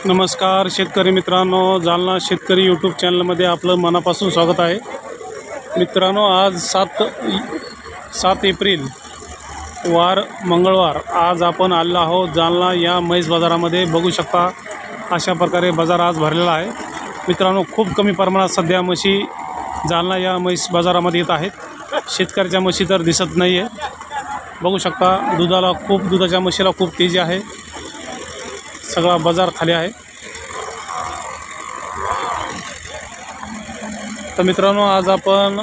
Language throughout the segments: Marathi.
नमस्कार शेतकरी मित्रांनो, जालना शेतकरी यूट्यूब चॅनलमध्ये आपलं मनापासून स्वागत आहे. मित्रांनो, आज 7 एप्रिल वार मंगळवार. आज आपण आलेलो आहोत जालना या म्हैस बाजारामध्ये. बघू शकता अशा प्रकारे बाजार आज भरलेला आहे. मित्रांनो, खूप कमी प्रमाणात सध्या म्हशी जालना या म्हैस बाजारामध्ये येत आहेत. शेतकऱ्याच्या म्हशी तर दिसत नाही आहे. बघू शकता दुधाच्या म्हशीला खूप तेजी आहे. सगळा बाजार खाली आहे. तर मित्रांनो, आज आपण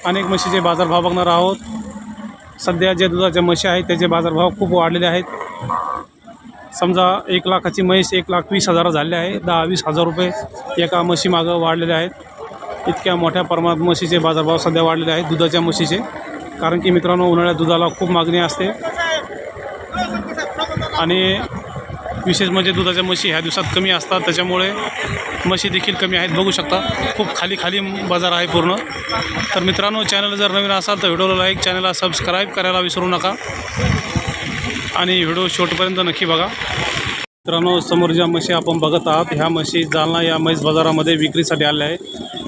अनेक म्हशीचे बाजारभाव बघणार आहोत. सध्या जे दुधाच्या म्हशी आहेत त्याचे बाजारभाव खूप वाढलेले आहेत. समजा 1 लाखाची म्हैस 1,20,000 झालेली आहे. 10-20 हजार रुपये एका म्हशीमागं वाढलेले आहेत. इतक्या मोठ्या प्रमाणात म्हशीचे बाजारभाव सध्या वाढलेले आहेत दुधाच्या म्हशीचे. कारण की मित्रांनो, उन्हाळ्यात दुधाला खूप मागणी असते आणि विशेष म्हणजे दुधाच्या म्हशी ह्या दिवसात कमी असतात, त्याच्यामुळे म्हशी देखील कमी आहेत. बघू शकता खूप खाली बाजार आहे पूर्ण. तर मित्रांनो, चॅनल जर नवीन असाल तर व्हिडिओला लाईक, चॅनलला सबस्क्राईब करायला विसरू नका आणि व्हिडिओ शेवटपर्यंत नक्की बघा. मित्रांनो, समोर ज्या म्हशी आपण बघत आहात ह्या म्हशी जालना या म्हैस बाजारामध्ये विक्रीसाठी आल्या आहेत.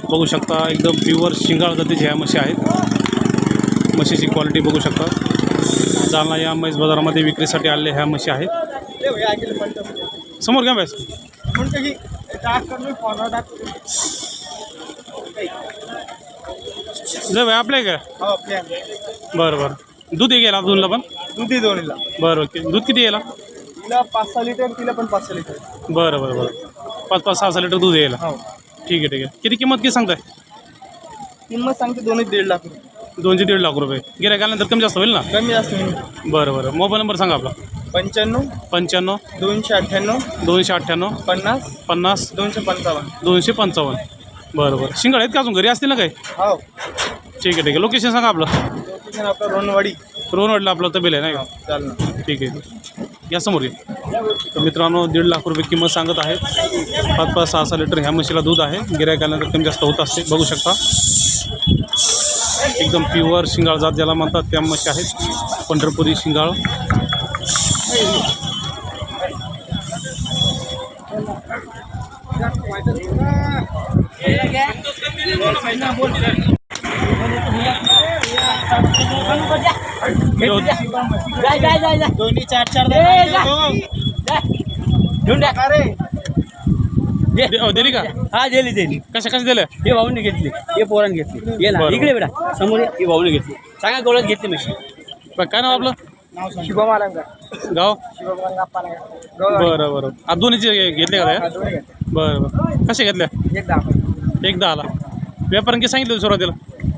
बघू शकता एकदम प्युअर शिंगाळ जातीच्या ह्या म्हशी आहेत. म्हशीची क्वालिटी बघू शकता. जालना या म्हैस बाजारामध्ये विक्रीसाठी आलेल्या ह्या म्हशी आहेत. समोर घ्या बस. जय भाई आपल्या का? बरं. दूध गेला दोनला पण? दूध दोन्हीला. बरं. दूध किती गेला? तिला 5-6 लिटर, तिला पण 5-6 लिटर. बरं. 5-6 लिटर दूध यायला. हो, ठीक आहे. किती किंमत सांगताय? किंमत सांगते दोन्ही 1.5 लाख रुपये. 2-1.5 लाख रुपये. गिऱ्हाईक गेल्यानंतर कमी जास्त होईल ना? कमी जास्त होईल. बरं. मोबाईल नंबर सांगा आपला. 95 298 298 50 50 255. 255. बरं. शिंगाळ आहेत का अजून घरी असतील ना काही? हो, ठीक आहे. लोकेशन सांगा आपलं. लोकेशन आपलं रोनवाडीला आपलं तबेल आहे नाही का? चालणार. ठीक आहे. या समोर या. तर मित्रांनो, 1.5 लाख रुपये किंमत सांगत आहेत. 5-6 लिटर ह्या म्हशीला दूध आहे. गिऱ्हाईक आल्यानंतर कमी जास्त होत असते. बघू शकता एकदम प्युअर शिंगाळ जात ज्याला म्हणतात त्या म्हशी आहेत. पंढरपुरी शिंगाळ. दोन्ही 4-4 दिली का? हा दिली. कशा दिल्या? हे भाऊने घेतली, हे पोरांनी घेतली. ये ना बरं. इकडे बेटा समोर ये. हे भाऊने घेतली. सांगा गोळ्यात घेतली म्हशी. काय नाव आपलं? शुभम आलंगा. गाव? शुभम गप्पा बरं. आज दोन्हीचे घेतले का? बरं. कसे घेतल्या? 1-10 व्यापाऱ्यांनी सांगितलं सुरुवातीला?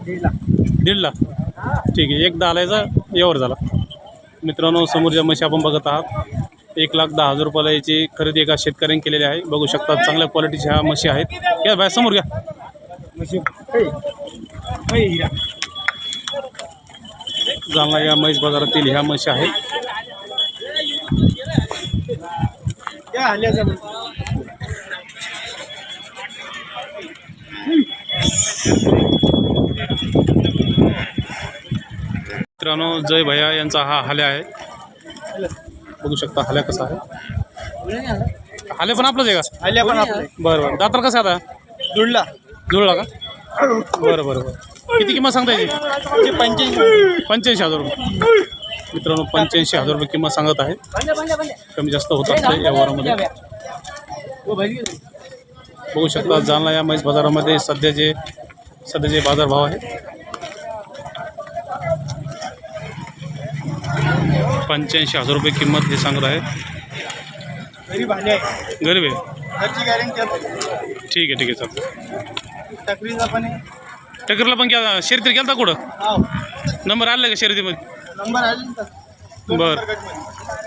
1.5 लाख. ठीक आहे. 1-10 याचा यावर झाला. मित्रांनो, समोरच्या म्हशी आपण बघत आहात. 1,10,000 रुपयाला याची खरेदी एका शेतकऱ्यांनी केलेली आहे. बघू शकता चांगल्या क्वालिटीच्या ह्या म्हशी आहेत. घ्या बाय, समोर घ्या. जालना या म्हैस बाजारातील ह्या म्हशी आहेत. मित्रांनो, जय भैया यांचा हा हाल्या आहे. बघू शकता हाल्या कसा आहे. हाल्या पण आपलंच आहे का? आल्या पण आपले. बरं. दातार कसं आता? जुळला जुळला का? बरं. किती किंमत सांगता याची? 85,000 रुपये. मित्रांनो, 85,000 रुपये किंमत सांगत आहे. कमी जास्त होत असते या वारामध्ये. बघू शकता जालना या म्हैस बाजारामध्ये सध्याचे बाजारभाव आहेत. 85,000 रुपये किंमत हे सांगत आहे. गरीब आहे. गरीब आहे. घरची गॅरंटी. ठीक आहे. चालतं. टकरीचा पण आहे. टकरला पण क्या शर्यतीला गेलता कुठं? हो, नंबर आला का शर्यतीमध्ये? नंबर आले ना.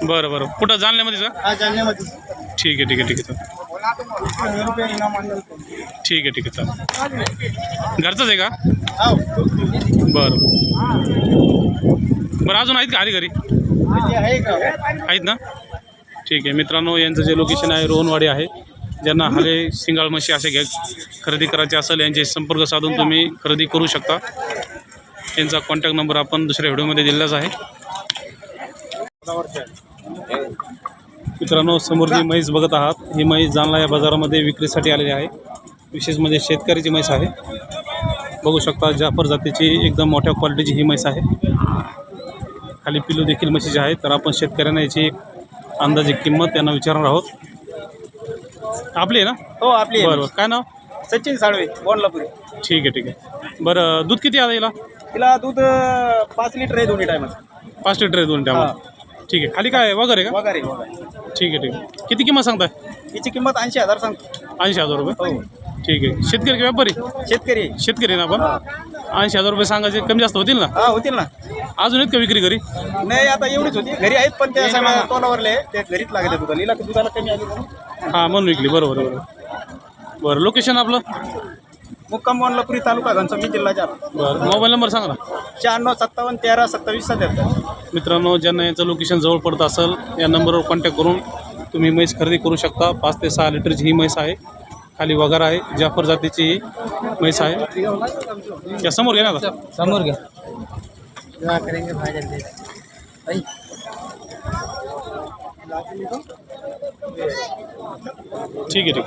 बरं. कुठं जालन्यामध्ये का? हा, जालन्यामध्ये. ठीक आहे. चालतं. 1000 रुपये इनाम आणलं. ठीक आहे. चालतं. घरचंच आहे का? हो, बरं. अजून आहेत का हरी घरी? आहे का? आहेत ना? ठीक आहे. मित्रांनो, यांचं जे लोकेशन आहे रोहनवाडी आहे. ज्यांना हाले सिंगाळ म्हशी असे खरेदी करायचे असेल यांचे संपर्क साधून तुम्ही खरेदी करू शकता. यांचा कॉन्टॅक्ट नंबर आपण दुसऱ्या व्हिडिओमध्ये दिलेलाच आहे. मित्रांनो समोर जी म्हैस बघत आहात ही म्हैस जालना या बाजारामध्ये विक्रीसाठी आलेली आहे. विशेष म्हणजे शेतकऱ्याची म्हैस आहे. बघू शकता जाफर जातीची एकदम मोठ्या क्वालिटीची ही म्हैस आहे. खाली पिलू देखील म्हशीचे आहे. तर आपण शेतकऱ्यांना याची अंदाजे किंमत त्यांना विचारणार आहोत. आपली आहे ना? हो आपली आहे. बरं काय नाव? सचिन साळवे बोंडलापुरी. ठीक आहे. बरं दूध किती आता याला? तिला दूध 5 लिटर आहे दोन्ही टायमाचं. 5 लिटर आहे 2 टायमाला. ठीक आहे. खाली काय वगैरे का? वगैरे ठीक आहे. किती किंमत सांगताय? तिची किंमत 80,000 सांगतो. 80,000 रुपये. हो ठीक आहे. शेतकरी की व्यापारी? शेतकरी आहे. शेतकरी ना आपण. 80,000 रुपये सांगायचे, कमी जास्त होतील ना? हा होतील ना. अजून आहेत का विक्री घरी? नाही आता एवढीच होती. घरी आहेत पण त्या सगळ्या तोलावरले ते घरीच लागते दुधाला. दुधाला कमी आली म्हणून. हां म्हणून विकली. बरोबर. बरं लोकेशन आपलं? मुक्काम बोंडलापुरी तालुका घनसोली जिल्हा जालना. बरं मोबाईल नंबर सांगा ना. 96 57 13 27 77. मित्रांनो ज्यांना यांचं लोकेशन जवळ पडत असेल या नंबरवर कॉन्टॅक्ट करून तुम्ही म्हैस खरेदी करू शकता. 5 ते 6 लिटरची ही म्हैस आहे. खाली वगार आहे. जाफर जातीची ही म्हैस आहे. या समोर घ्या ना. समोर घ्या. ठीक आहे.